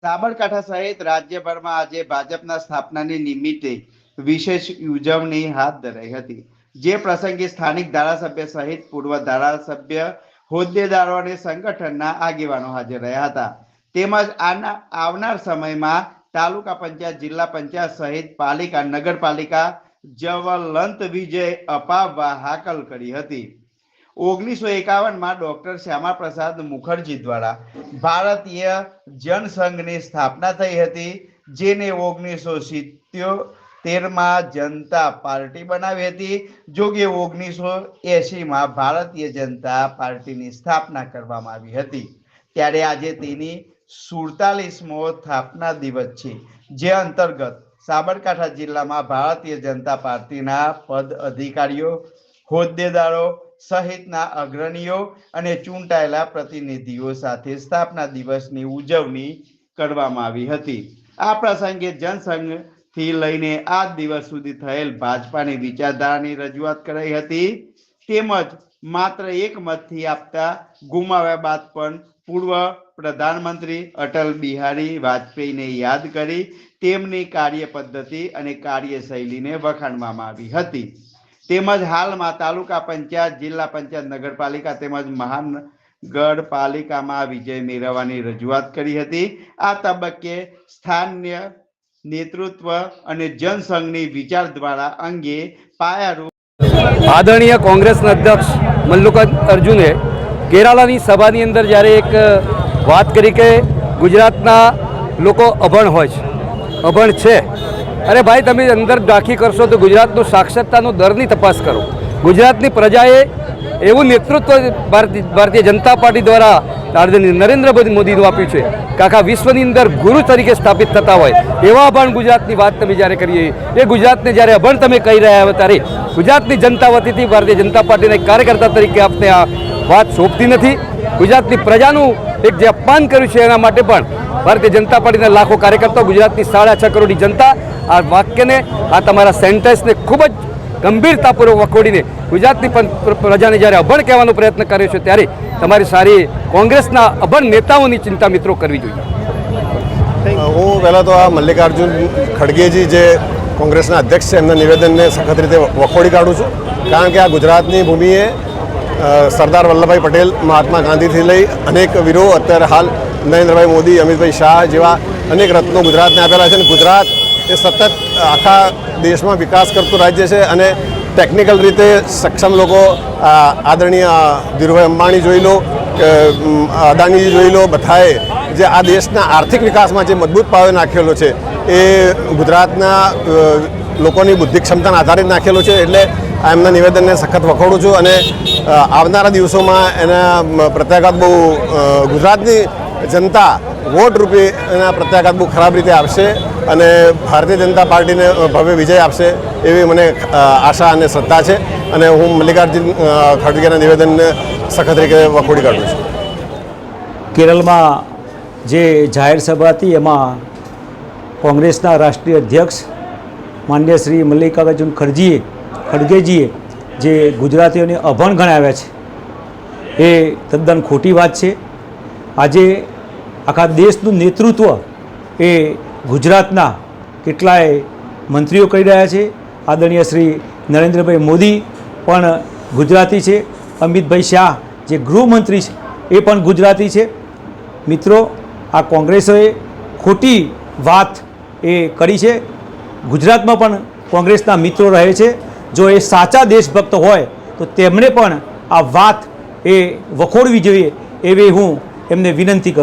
સાબરકાંઠા સહિત રાજ્યભરમાં આજે ભાજપના સ્થાપનાની નિમિત્તે વિશેષ ઉજવણી હાથ ધરાઈ હતી, જે પ્રસંગે સ્થાનિક ધારાસભ્ય સહિત પૂર્વ ધારાસભ્ય, હોદ્દેદારો અને સંગઠનના આગેવાનો હાજર રહ્યા હતા. તેમજ આવનાર સમયમાં તાલુકા પંચાયત, જિલ્લા પંચાયત સહિત પાલિકા, નગરપાલિકા જ્વલંત વિજય અપાવવા હાકલ કરી હતી. 1951માં ડોક્ટર શ્યામા પ્રસાદ મુખર્જી દ્વારા ભારતીય જનસંઘની સ્થાપના થઈ હતી, જેને 1977માં જનતા પાર્ટી બનાવી હતી. જોકે 1980માં ભારતીય જનતા પાર્ટીની સ્થાપના કરવામાં આવી હતી. ત્યારે આજે તેની 47મો સ્થાપના દિવસ છે, જે અંતર્ગત સાબરકાંઠા જિલ્લામાં ભારતીય જનતા પાર્ટીના પદ અધિકારીઓ, હોદ્દેદારો સહિતના અગ્રણીઓ અને ચૂંટાયેલા પ્રતિનિધિઓ સાથે સ્થાપના દિવસની ઉજવણી કરવામાં આવી હતી. આ પ્રસંગે જનસંઘથી લઈને આ દિવસ સુધી થયેલ ભાજપાની વિચારધારાની રજૂઆત કરાઈ હતી. તેમજ માત્ર એક મતથી આપતા ગુમાવ્યા બાદ પણ પૂર્વ પ્રધાનમંત્રી અટલ બિહારી વાજપેયીને યાદ કરી તેમની કાર્ય પદ્ધતિ અને કાર્યશૈલીને વખાણવામાં આવી હતી. તેમજ હાલમાં તાલુકા પંચાયત, જિલ્લા પંચાયત, નગરપાલિકા તેમજ મહાનગરપાલિકામાં વિજય મેળવવાની રજૂઆત કરી હતી. આ તબક્કે સ્થાનીય નેતૃત્વ અને જનસંઘની વિચારધારા અંગે પાયારૂપ આદરણીય કોંગ્રેસના અધ્યક્ષ મલ્લિકાર્જુન અર્જુને કેરાલાની સભાની અંદર જ્યારે એક વાત કરી કે ગુજરાતના લોકો અભણ હોય છે, અભણ છે. અરે ભાઈ, તમે અંદર દાખી કરશો તો ગુજરાતનો સાક્ષરતાનો દરની તપાસ કરો. ગુજરાતની પ્રજાએ એવું નેતૃત્વ ભારતીય જનતા પાર્ટી દ્વારા નરેન્દ્ર મોદીનું આપ્યું છે કે આખા વિશ્વની અંદર ગુરુ તરીકે સ્થાપિત થતા હોય એવા અભણ ગુજરાતની વાત તમે જ્યારે કરીએ, એ ગુજરાતને જ્યારે અભણ તમે કહી રહ્યા હો ત્યારે ગુજરાતની જનતા વતીથી ભારતીય જનતા પાર્ટીના કાર્યકર્તા તરીકે આપને આ વાત સોંપતી નથી. ગુજરાતની પ્રજાનું એક જે અપમાન કર્યું છે એના માટે પણ ભારતીય જનતા પાર્ટીના લાખો કાર્યકર્તાઓ, ગુજરાતની 6.5 કરોડની જનતા આ વાક્યને, આ તમારા સેન્ટેન્સને ખૂબ જ ગંભીરતાપૂર્વક વખોડીને ગુજરાતની પ્રજાને જ્યારે અભણ કહેવાનો પ્રયત્ન કર્યો છે ત્યારે તમારી સારી કોંગ્રેસના અભણ નેતાઓની ચિંતા મિત્રો કરવી જોઈએ. હું પહેલાં તો આ મલ્લિકાર્જુન ખડગેજી જે કોંગ્રેસના અધ્યક્ષ છે એમના નિવેદનને સખત રીતે વખોડી કાઢું છું. કારણ કે આ ગુજરાતની ભૂમિએ સરદાર વલ્લભભાઈ પટેલ, મહાત્મા ગાંધીથી લઈ અનેક વીરો, અત્યારે હાલ નરેન્દ્રભાઈ મોદી, અમિતભાઈ શાહ જેવા અનેક રત્નો ગુજરાતને આપેલા છે. અને ગુજરાત એ સતત આખા દેશમાં વિકાસ કરતું રાજ્ય છે. અને ટેકનિકલ રીતે સક્ષમ લોકો, આદરણીય ધીરુભાઈ અંબાણી જોઈ લો, અદાણીજી જોઈ લો, બધાએ જે આ દેશના આર્થિક વિકાસમાં જે મજબૂત પાયો નાખેલો છે એ ગુજરાતના લોકોની બુદ્ધિ ક્ષમતાના આધારિત નાખેલો છે. એટલે એમના નિવેદનને સખત વખોડું છું. અને આવનારા દિવસોમાં એના પ્રત્યાઘાત બહુ ગુજરાતની જનતા વોટ રૂપે એના પ્રત્યાઘાત બહુ ખરાબ રીતે આપશે અને ભારતીય જનતા પાર્ટીને ભવ્ય વિજય આપશે એવી મને આશા અને શ્રદ્ધા છે. અને હું મલ્લિકાર્જુન ખડગેના નિવેદનને સખત રીતે વખોડી કાઢું છું. કેરળમાં જે જાહેર સભા હતી એમાં કોંગ્રેસના રાષ્ટ્રીય અધ્યક્ષ માન્ય શ્રી મલ્લિકાર્જુન ખડગેજીએ જે ગુજરાતીઓને અભણ ગણાવ્યા છે એ તદ્દન ખોટી વાત છે. આજે આખા દેશનું નેતૃત્વ એ ગુજરાતના કેટલાય મંત્રીઓ કરી રહ્યા છે. આદરણીય શ્રી નરેન્દ્રભાઈ મોદી પણ ગુજરાતી છે. અમિતભાઈ શાહ જે ગૃહમંત્રી છે એ પણ ગુજરાતી છે. મિત્રો, આ કોંગ્રેસોએ ખોટી વાત એ કરી છે. ગુજરાતમાં પણ કોંગ્રેસના મિત્રો રહે છે. જો એ સાચા દેશભક્ત હોય તો તેમણે પણ આ વાત એ વખોડવી જોઈએ એવી હું એમને વિનંતી કરું.